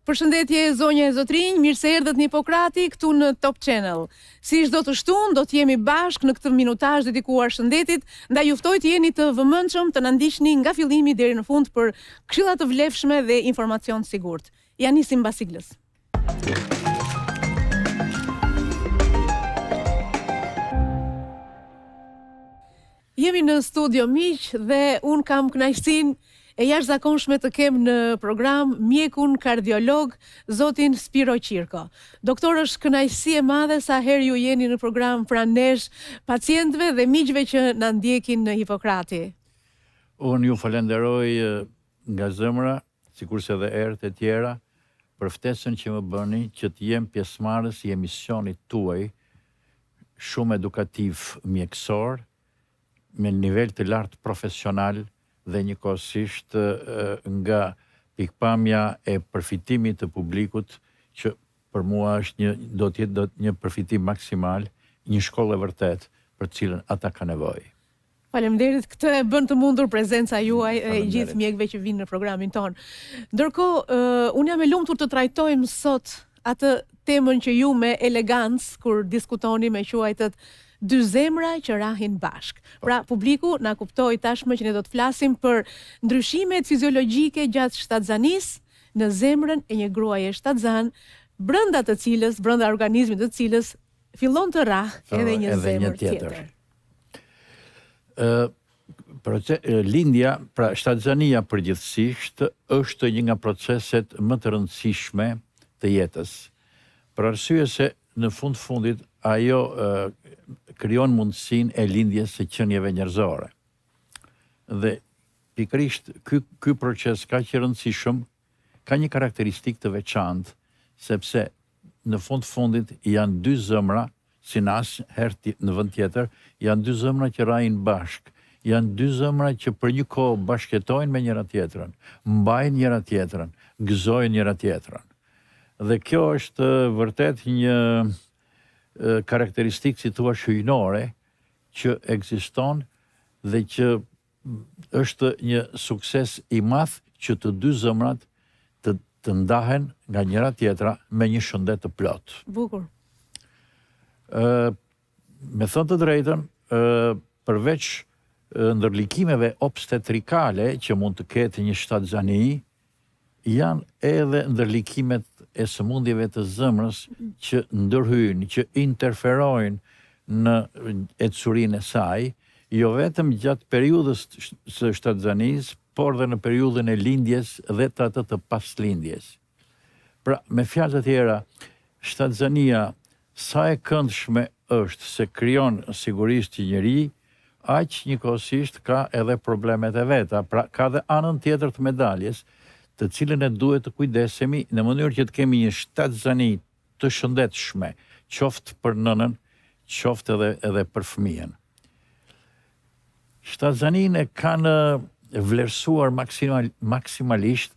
Përshëndetje zonja e zotrinj, mirë se erdhët në Hipokrati këtu në Top Channel. Si çdo të shtunë, do të jemi bashkë në këtë minutazh dedikuar shëndetit, ndaj ju ftoj të jeni të vëmendshëm, të na ndiqni nga fillimi deri në fund për këshilla të vlefshme dhe informacion të sigurt. Ja nisim mbas siglës. Jemi në studio miq dhe un kam kënaqësinë e jashtëzakonshme të kem në program mjekun kardiolog zotin Spiro Qirko. Doktor, është kënaqësi e madhe sa herë ju jeni në program pranë nesh, pacientëve dhe miqve që na ndjekin në Hipokrati. Unë ju falenderoj nga zemra, sikurse edhe herët e tjera, për ftesën që më bëni që të jem pjesëmarrës i emisionit tuaj shumë edukativ mjekësor, me nivel të lartë profesional dhe njëkohësisht nga pikpamja e përfitimit të publikut që për mua është do të jetë një përfitim maksimal, një shkollë e vërtet për cilën ata ka nevojë. Faleminderit, këtë e bën të mundur prezenca juaj e gjithë mjekëve që vinë në programin ton. Ndërkohë, unë jam e lumtur të trajtojmë sot atë temën që ju me elegancë kur diskutoni me quajtët dy zemra që rahin bashk. Pra, publiku na kuptoi tashmë që ne do të flasim për ndryshimet fiziologjike gjatë shtatzanisë në zemrën e një gruaje shtatzan, brenda të cilës, brenda organizmit të cilës fillon të rrahë edhe një zemër tjetër. Lindja, pra shtatzania përgjithsisht, është një nga proceset më të rëndësishme të jetës. Për arsye se në fundit ajo krijon mundësinë e lindjes së qenieve njerëzore. Dhe pikërisht ky proces kaq i rëndësishëm ka një karakteristikë të veçantë, sepse në fundit janë dy zemra, si herë në vend tjetër, janë dy zemra që rrahin bashk. Janë dy zemra që për një kohë bashkëtojnë me njëra tjetrën, mbajnë njëra tjetrën, gëzojnë njëra tjetrën. Dhe kjo është vërtet një karakteristikë si thua hyjnore që ekziston dhe që është një sukses i madh që të dy zemrat të ndahen nga njëra tjetra me një shëndet të plot. Bukur. Me thënë të drejtën, përveç ndërlikimeve obstetrikale që mund të ketë një shtatzani, janë edhe ndërlikimet e sëmundjeve të zemrës që ndërhyjnë, që interferojnë në ecurinë e saj, jo vetëm gjatë periudhës së shtatzanisë, por dhe në periudhën e lindjes dhe atë të paslindjes. Pra, me fjalë të tjera, shtatzania sa e këndshme është se krijon sigurisht një njeri, aq njëkohësisht ka edhe problemet e veta, pra ka dhe anën tjetër të medaljes, të cilën e duhet të kujdesemi në mënyrë që të kemi një shtatzani të shëndetshme, qoftë për nënën, qoftë edhe për fëmijën. Shtatzaninë e kanë vlerësuar maksimalisht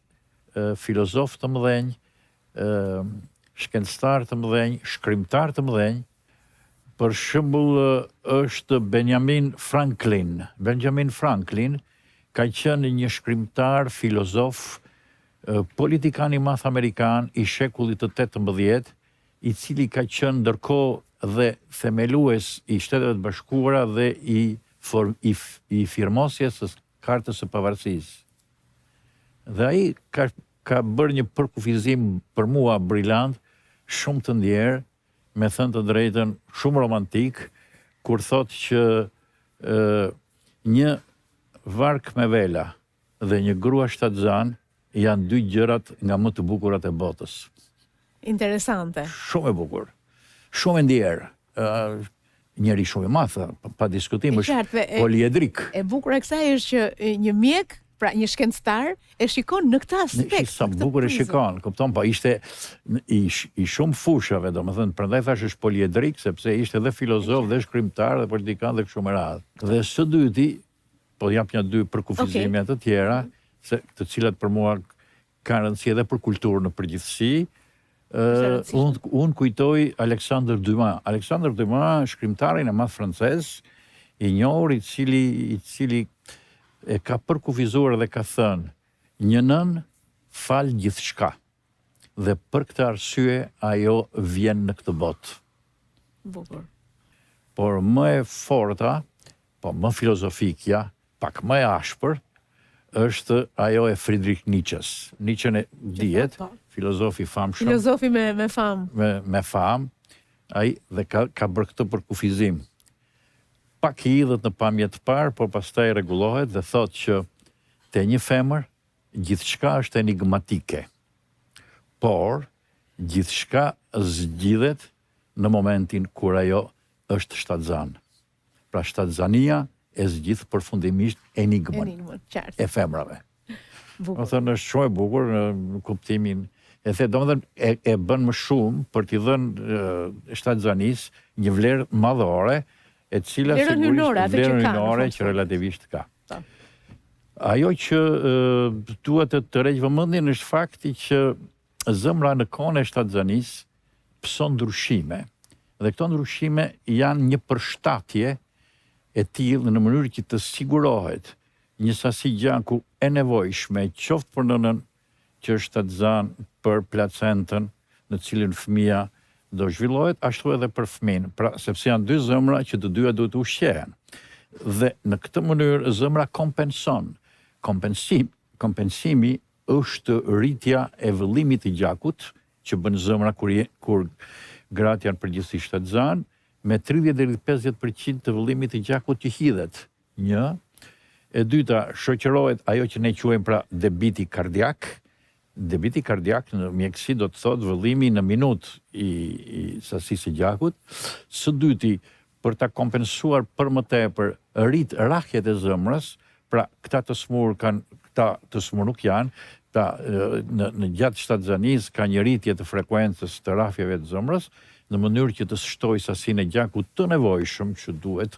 filozof të mëdhenj, shkencëtar të mëdhenj, shkrimtar të mëdhenj. Për shembull është Benjamin Franklin. Benjamin Franklin ka qenë një shkrimtar, filozof, politikan i madh amerikan i shekullit të 18, i cili ka qenë ndërkohë dhe themelues i Shteteve të Bashkuara dhe i firmosjes së Kartës së Pavarësisë. Dhe ai ka bërë një përkufizim për mua brillant, shumë të ndjerë, me thënë të drejtën shumë romantik, kur thotë që një vark me vela dhe një grua shtatzan janë dy gjërat nga më të bukurat e botës. Interesante. Shumë e bukur. Shumë e ndjerë. Njeri shumë i madh, pa diskutim, është poliedrik. E bukur e kësaj është që një mjek, pra një shkencëtar, e shikon në këtë aspekt. Sa bukur e shikon, kupton, po ishte i shumë fushave, domethënë, prandaj thash është poliedrik, sepse ishte dhe filozof, dhe shkrimtar, dhe politikan, dhe kështu me radhë. Dhe së dyti, po jap një dy përkufizime të tjera, të cilat për mua kanë rëndësi edhe për kulturën në përgjithësi. Unë kujtoj Alexandre Dumas. Alexandre Dumas, shkrimtarin e madh francez, i njohur, i cili e ka përkufizuar dhe ka thënë: një nën fal gjithçka. Dhe për këtë arsye ajo vjen në këtë botë. Bukur. Por më e forta, po më filozofikja, pak më e ashpër, është ajo e Friedrich Nietzsches. Nietzsche e dihet, filozofi famshëm. Filozofi me famë. Me famë, ai dhe ka bërë këtë për kufizim. Pak i idhët në pamje të parë, por pastaj rregullohet dhe thotë që te një femër gjithçka është enigmatike. Por gjithçka zgjidhet në momentin kur ajo është shtatzan. Pra shtatzania e zgjidh përfundimisht enigmën e femrave. Do thënë është shumë e bukur në kuptimin e the, domethënë e bën më shumë për t'i dhënë shtatzanisë një vlerë madhore, e cila sigurisht vlerën hynore që relativisht ka. Ajo që duhet të tërheq vëmendjen është fakti që zemra në kohën e shtatzanisë pson ndryshime. Dhe këto ndryshime janë një përshtatje e tillë në mënyrë që të sigurohet një sasi gjaku e nevojshme, qoftë për nënën që është shtatzan, për placentën në cilën fëmia do zhvillohet, ashtu edhe për fëmin. Pra, sepse janë dy zemra që të dyja duhet të ushqehen. Dhe në këtë mënyrë zemra kompenson. Kompensimi është rritja e vëllimit të gjakut që bën zemra kur gratë janë përgjithsisht shtatzan, me 30-50% të vëllimit të gjakut që hidhet. Një. E dyta, shoqërohet ajo që ne quajmë pra debiti kardiak. Debiti kardiak në mjekësi do të thotë vëllimi në minutë i sasisë së gjakut. Së dyti, për ta kompensuar për më tepër rrahjet e zemrës, pra këta të smur nuk janë, në gjatë shtatzanisë ka një rritje të frekuencës të rrahjeve të zemrës, në mënyrë që të shtoj sasinë e gjakut të nevojshëm që duhet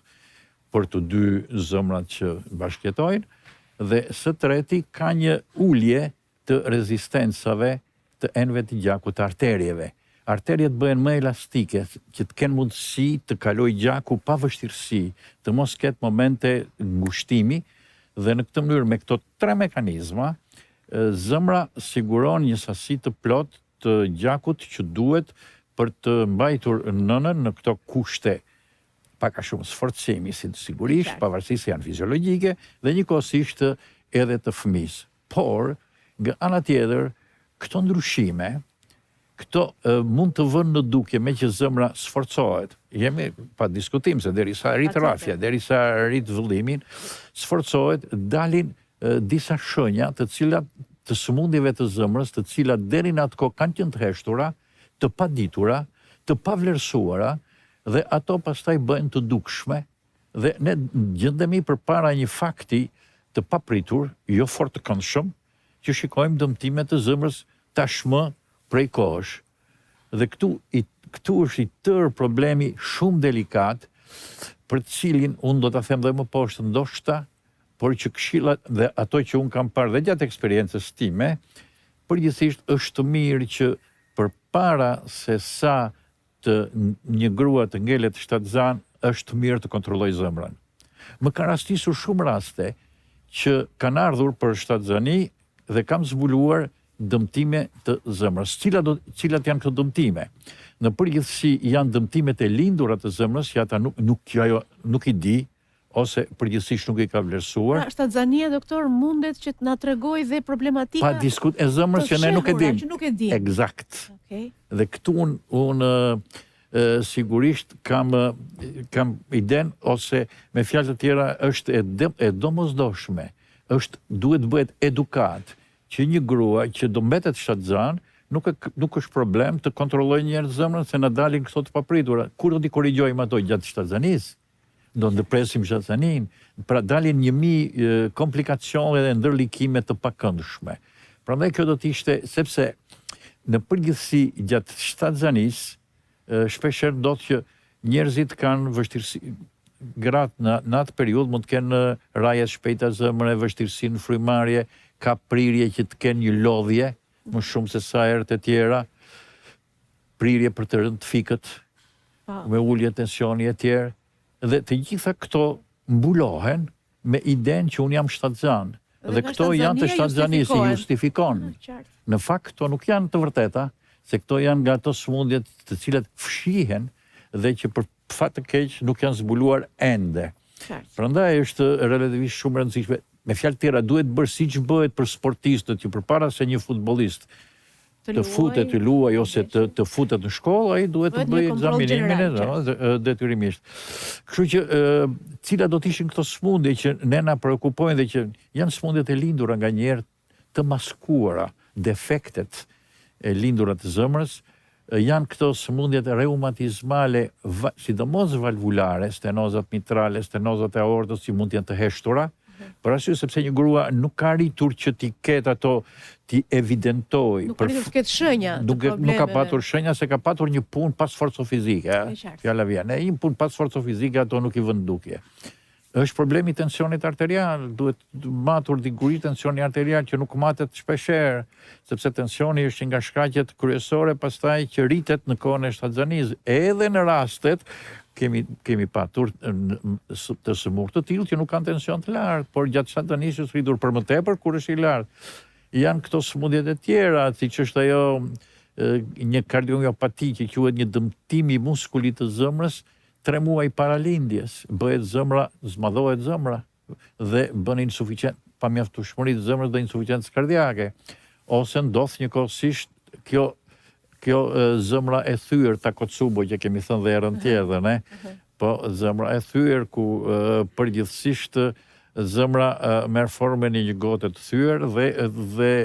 për të dy zemrat që bashkëjetojnë, dhe së treti ka një ulje të rezistencave të enëve të gjakut, të arterieve. Arteriet bëhen më elastike, që të kenë mundësi të kaloj gjaku pa vështirësi, të mos ketë momente ngushtimi, dhe në këtë mënyrë me këto tre mekanizma, zemra siguron një sasi të plot të gjakut që duhet për të mbajtur nënën në këto kushte pak a shumë sforcimi, sigurisht, pavarësisht se janë fiziologjike, dhe njëkohësisht edhe të fëmisë. Por, nga ana tjetër, këto ndryshime, këto mund të vënë në dukje me që zemra sforcohet. Jemi pa diskutim se derisa rrit rrafja, derisa rrit vëllimin, sforcohet, dalin disa shenja të cilat të sëmundjeve të zemrës, të cilat deri në atë kohë kanë qenë të heshtura, të paditura, të pavlerësuara, dhe ato pastaj bëhen të dukshme, dhe ne gjendemi përpara një fakti të papritur, jo fort të këndshëm, që shikojmë dëmtime të zemrës tashmë prej kohësh. Dhe këtu është i tërë problemi shumë delikat, për të cilin unë do ta them dhe më poshtë ndoshta, por që këshillat dhe ato që unë kam parë dhe gjatë eksperiencës time, përgjithsisht është të mirë që përpara se sa të një grua të ngelet shtatzan, është të mirë të kontrolloj zemrën. Më ka rastisur shumë raste që kanë ardhur për shtatzani dhe kam zbuluar dëmtime të zemrës. Cilat janë këto dëmtime? Në përgjithësi janë dëmtimet e lindurat të zemrës, që ata nuk i di, ose përgjithsisht nuk i ka vlerësuar. Shtatzania, doktor, mundet që të na tregoj dhe problematika pa diskut e zemrës që ne nuk e dim. Eksakt. Dhe këtu unë sigurisht kam iden, ose me fjalë të tjera është e domosdoshme, duhet bëhet edukat që një grua që do mbetet shtatzan, nuk është problem të kontrollojë një herë zemrën se na dalin këto të papritura. Kur do t'i korrigjojmë ato gjatë shtatzanisë? Do ndërpresim shtatzanin, pra dalin 1000 komplikacione dhe ndërlikime të pakëndshme. Prandaj kjo do të ishte, sepse në përgjithësi gjatë shtatzanisë, shpeshherë do të që njerëzit kanë vështirësi, gratë në atë periudhë mund të kenë raje shpejta zemre, vështirësi në frymarrje, ka prirje që të kenë një lodhje, më shumë se sa herët e tjera, prirje për të rënë të fikët, me ulje tensioni e tjerë. Dhe të gjitha këto mbulohen me idenë që unë jam shtatzan. Dhe këto janë të shtatëzanisë, justifikon. Në fakt, këto nuk janë të vërteta, se këto janë nga ato sëmundjet të cilat fshihen dhe që për fat të keq nuk janë zbuluar ende. Prandaj është relativisht shumë rëndësishme. Me fjalë tjera, duhet bërë siç bëhet për sportistët, që përpara se një futbollist të futet të luaj ose të futet në shkollë, ai duhet të bëjë ekzaminimin e detyrimisht. Kështu që cilat do të ishin këto sëmundje që ne na preokupojnë dhe që janë sëmundjet e lindura nganjëherë të maskuara, defektet e lindura të zemrës, janë këto sëmundjet reumatizmale, sidomos valvulare, stenozat mitrale, stenozat e aortës që mund të jenë të heshtura, për arsye sepse një grua nuk ka arritur që t'i ketë ato, t'i evidentoj. Nuk ka arritur të ketë shenja të problemeve. Nuk ka patur shenja, se ka patur një punë pas forco fizike. Fjala vjen. Një punë pas forco fizike, ato nuk i vën dukje. Është problemi i tensionit arterial, duhet matur digurit tensioni arterial që nuk matet shpeshherë, sepse tensioni është nga shkaqet kryesore pastaj që rritet në kohën e shtatëzanisë, edhe në rastet kemi patur të sëmurë të tillë që nuk kanë tension të lartë, por gjatë shtatëzanisë është rritur për më tepër kur është i lartë. Janë këto sëmundjet e tjera, siç është ajo një kardiomiopati që quhet një dëmtim i muskulit të zemrës 3 muaj para lindjes, bëhet zemra, zmadhohet zemra dhe bën insuficient, pa mjaftueshmëri të zemrës dhe insuficiencë kardiake. Ose ndodh njëkohësisht kjo zemra e thyer Takotsubo që kemi thënë dhe herën tjetër, ne? Po zemra e thyer ku përgjithsisht zemra merr formën e një gote të thyer dhe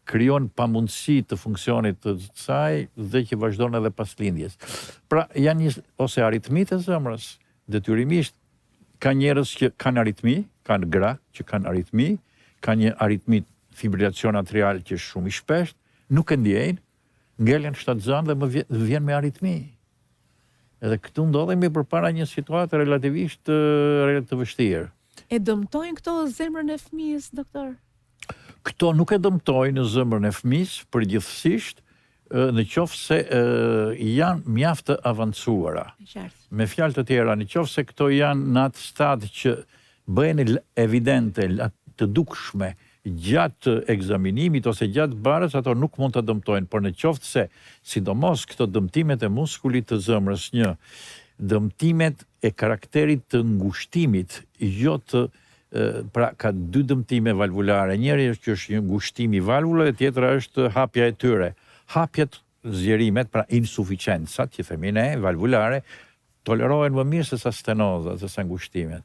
krijon pamundësi të funksionit të saj dhe që vazhdon edhe pas lindjes. Pra janë ose aritmitë e zemrës, detyrimisht ka njerëz që kanë aritmi, kanë gra që kanë aritmi, ka një aritmi fibrilacion atrial që është shumë i shpesht, nuk e ndjejnë, ngelen shtatëzan dhe më vjen me aritmi. Edhe këtu ndodhemi përpara një situatë relativisht të vështirë. E dëmtojnë këto zemrën e fëmijës, doktor? Këto nuk e dëmtojnë në zemrën e fëmijës, përgjithsisht, në qoftë se janë mjaft të avancuara. Me fjalë të tjera, në qoftë se këto janë në atë stad që bëhen evidente, të dukshme, gjatë ekzaminimit ose gjatë barës, ato nuk mund të dëmtojnë, por në qoftë se, sidomos këto dëmtimet e muskulit të zemrës, dëmtimet e karakterit të ngushtimit, jo të pra ka 2 dëmtime valvulare, njëri është që është një ngushtim i valvulave, tjetra është hapja e tyre. Hapjet, zgjerimet, pra insuficiencat, që themi ne, valvulare, tolerohen më mirë se sa stenozat, se sa ngushtimet.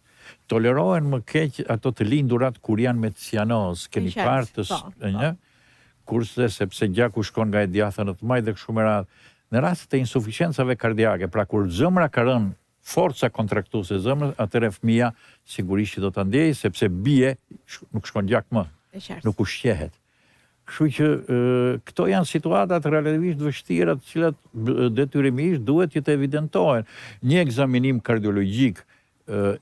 Tolerohen më keq ato të lindurat kur janë me cianoz, keni partës, kurse sepse gjaku shkon nga e djatha në të majtë dhe kështu me radhë. Në rastet e insuficiencave kardiake, pra kur zemra ka rënë forca kontraktuese e zemrës, atëherë fëmia sigurisht do ta ndjejë sepse bie, nuk shkon gjak më. Nuk ushqehet. Kështu që këto janë situatat relativisht vështira, të cilat detyrimisht duhet që të evidentohen. Një ekzaminim kardiologjik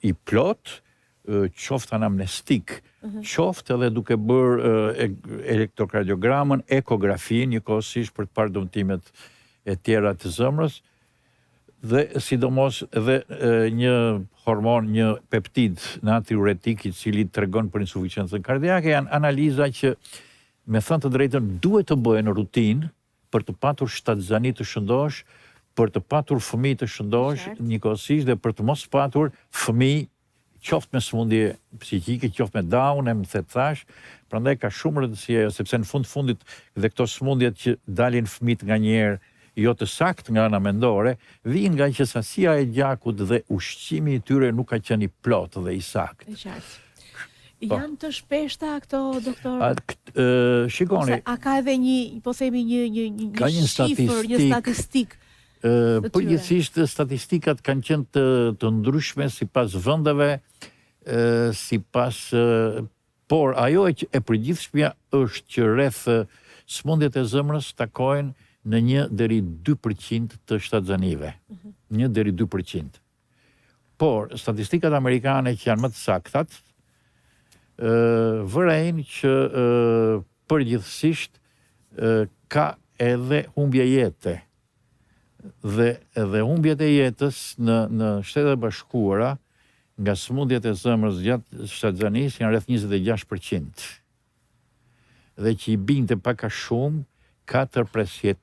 i plot, qoftë anamnestik, qoftë edhe duke bërë elektrokardiogramën, ekografin, njëkohësisht për të parë dëmtimet e tjera të zemrës, dhe sidomos edhe një hormon, një peptid natriuretik i cili tregon për insuficiencën kardiake, janë analiza që, me thënë të drejtën, duhet të bëhen rutinë për të patur shtatëzani të shëndosh, për të patur fëmijë të shëndosh, njëkohësisht dhe për të mos patur fëmijë qoftë me sëmundje psiqike, qoftë me Down, më the thash, prandaj ka shumë rëndësi ajo, sepse në fundit dhe këto sëmundjet që dalin fëmijët nganjëherë jo të sakt nga ana mendore, vijnë nga që sasia e gjakut dhe ushqimi i tyre nuk ka qenë i plot dhe i sakt. Janë të shpeshta këto, doktor? Shikoni. A ka edhe një, po themi një shifër, një statistik? Përgjithsisht statistikat kanë qenë të ndryshme sipas vendeve, sipas, por ajo e përgjithshmja është që rreth sëmundjet e zemrës takojnë në 1 deri 2% të shtatzanive. 1 deri 2%. Por, statistikat amerikane që janë më të saktat, vërejnë që përgjithsisht ka edhe humbje jete. Dhe humbjet e jetës në Shtetet e Bashkuara nga sëmundjet e zemrës gjatë shtatzanisë janë rreth 26%. Dhe që i binte pak a shumë 4/3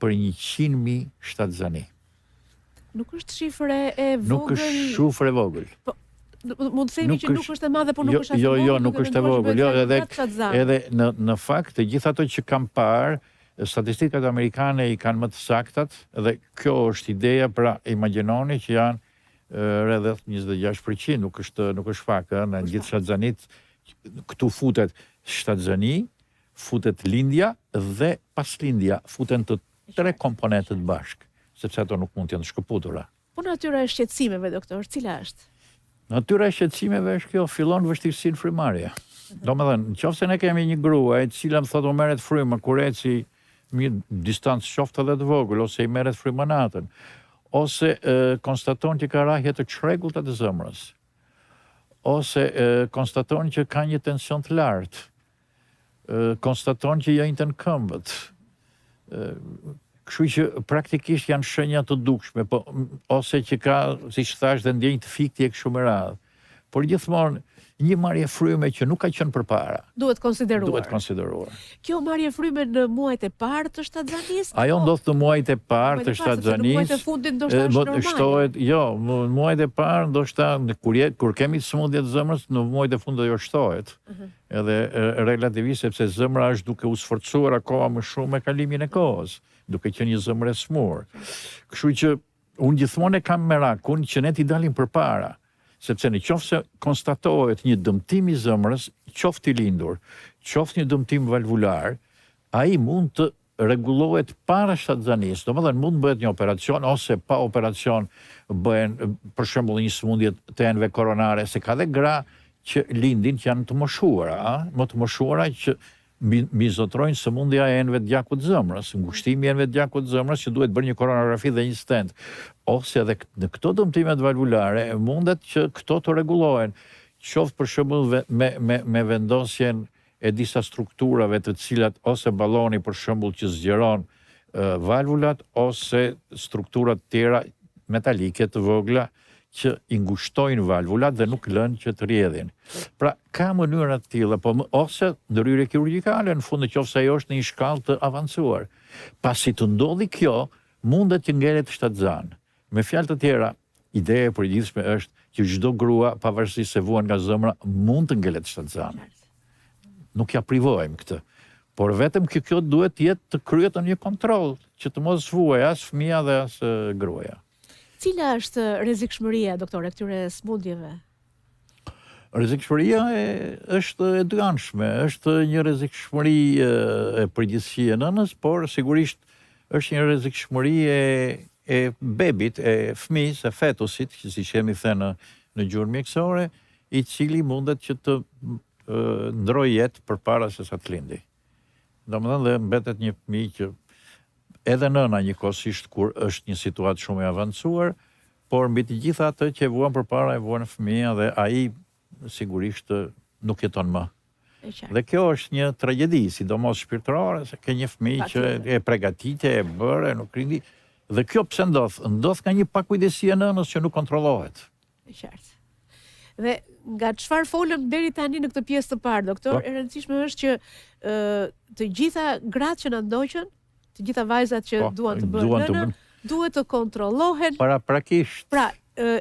për 100.000 shtatzani. Nuk është shifre e vogël. Nuk është shifre e vogël. Po, mund të themi që nuk është e madhe, por nuk është as e vogël. Jo, nuk është e vogël. Edhe në fakt, të gjitha ato që kam parë, statistikat amerikane i kanë më të saktat, dhe kjo është ideja, pra imagjinoni që janë rreth 26%, nuk është fakt, në gjithë shtatzanit këtu futet shtatzani, futet lindja dhe pas lindja futen të 3 komponentët bashkë, sepse ato nuk mund të jenë shkëputura. Po natyra e shqetësimeve, doktor, cila është? Natyra e shqetësimeve është kjo, fillon vështirësinë frymarrje. Domethënë, nëse ne kemi një grua e cila më thotë merret frymë kur eci një distancë qoftë edhe të vogël, ose i merret frymë natën, ose konstaton që ka rrahje të çrregullta të zemrës, ose konstaton që ka një tension të lartë, konstaton që jajnë këmbët. Kështu që praktikisht janë shenja të dukshme, ose që ka, siç thash, dhe ndjenjë të fikti e kështu me radhë. Por gjithmonë një marrje fryme që nuk ka qenë përpara. Duhet konsideruar. Kjo marrje fryme në muajt e parë të shtatzanisë? Ajo ndodh në muajt e parë të shtatzanisë. Në muajt e fundit ndoshta është normale. Jo, në muajt e parë ndoshta kur kemi sëmundje të zemrës, në muajt e fundit ajo shtohet. Edhe relativisht sepse zemra është duke u sforcuar akoma më shumë me kalimin e kohës, duke qenë një zemër e smur. Kështu që unë gjithmonë kam merakun që ne t'i dalim përpara. Sepse në qoftë se konstatohet një dëmtim i zemrës, qoftë i lindur, qoftë një dëmtim valvular, ai mund të rregullohet para shtatzanisë. Domethënë mund bëhet një operacion ose pa operacion bëhen për shembull një sëmundje të enëve koronare, se ka dhe gra që lindin që janë të moshuara, më të moshuara që mizotrojnë sëmundja e enëve të gjakut zemrës, ngushtimi i enëve të gjakut zemrës që duhet bërë një koronografi dhe një stent. Ose edhe në këto dëmtimet valvulare mundet që këto të rregullohen, qoftë për shembull me vendosjen e disa strukturave të cilat ose balloni për shembull që zgjeron valvulat ose struktura të tjera metalike të vogla që i ngushtojnë valvulat dhe nuk lënë që të rrjedhin. Pra, ka mënyra të tilla, ose ndërhyrje kirurgjikale në fund, nëse ajo është në një shkallë të avancuar. Pasi të ndodhi kjo, mundet që ngelet shtatzan. Me fjalë të tjera, ideja e përgjithshme është që çdo grua, pavarësisht se vuan nga zemra, mund të ngelet shtatzan. Nuk ja privojmë këtë. Por vetëm kjo duhet të jetë të kryet në një kontroll, që të mos vuajë as fëmia dhe as gruaja. Cila është rrezikshmëria, doktore, këtyre sëmundjeve? Rrezikshmëria është e dëmshme, është një rrezikshmëri e përgjithësi e nënës, por sigurisht është një rrezikshmëri e bebit, e fëmijës, e fetusit, që si kemi thënë në gjuhën mjekësore, i cili mundet që të ndrojë jetë përpara se sa të lindi. Domethënë dhe mbetet një fëmijë që edhe nëna njëkohësisht kur është një situatë shumë e avancuar, por mbi të gjitha atë që vuan përpara e vuan fëmia dhe ai sigurisht nuk jeton më. Dhe kjo është një tragjedi, sidomos shpirtërore, se ke një fëmijë që e përgatitje, e bëre, nuk rindi. Dhe kjo pse ndodh? Ndodh nga një pakujdesi e nënës që nuk kontrollohet. E qartë. Dhe nga çfarë folëm deri tani në këtë pjesë të parë, doktor, e rëndësishme është që të gjitha gratë që na ndoqën, të gjitha vajzat që duan të bëjnë nënë, duhet të kontrollohen. Paraprakisht. Pra,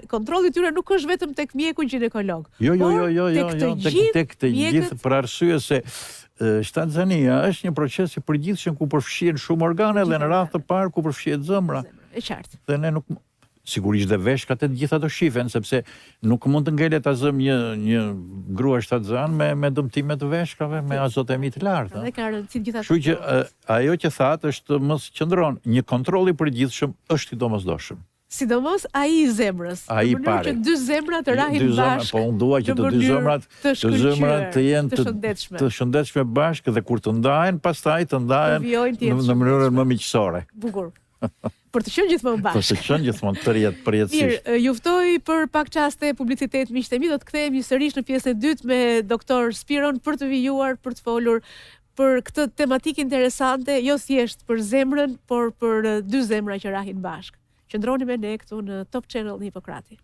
kontrolli i tyre nuk është vetëm tek mjeku ginekolog. Jo, tek të gjithë, për arsye se shtatzania është një proces i përgjithshëm ku përfshihen shumë organe dhe në radhë të parë ku përfshihet zemra. E qartë. Dhe ne nuk sigurisht dhe veshkat e gjitha të shifen, sepse nuk mund të ngelet azëm një grua shtatzan me dëmtime të veshkave, me azotemi të lartë. Kështu që ajo që thatë është mos qëndron, një kontroll i përgjithshëm është i domosdoshëm. Sidomos ai i zemrës. Ai pare. Që dy zemrat të rahin bashkë. Po unë dua që të dy zemrat të jenë të shëndetshme bashkë dhe kur të ndahen, pastaj të ndahen në mënyrën më miqësore. Bukur. Për të qenë gjithmonë bashkë. Për të qenë gjithmonë përjetësisht. Mirë, ju ftoj për pak çaste publicitet miqtemi, do të kthehemi sërish në pjesën e dytë me doktor Spiron për të vijuar, për të folur për këtë tematikë interesante, jo thjesht për zemrën, por për dy zemra që rahin bashkë. Qëndroni me ne këtu në Top Channel në Hipokrati.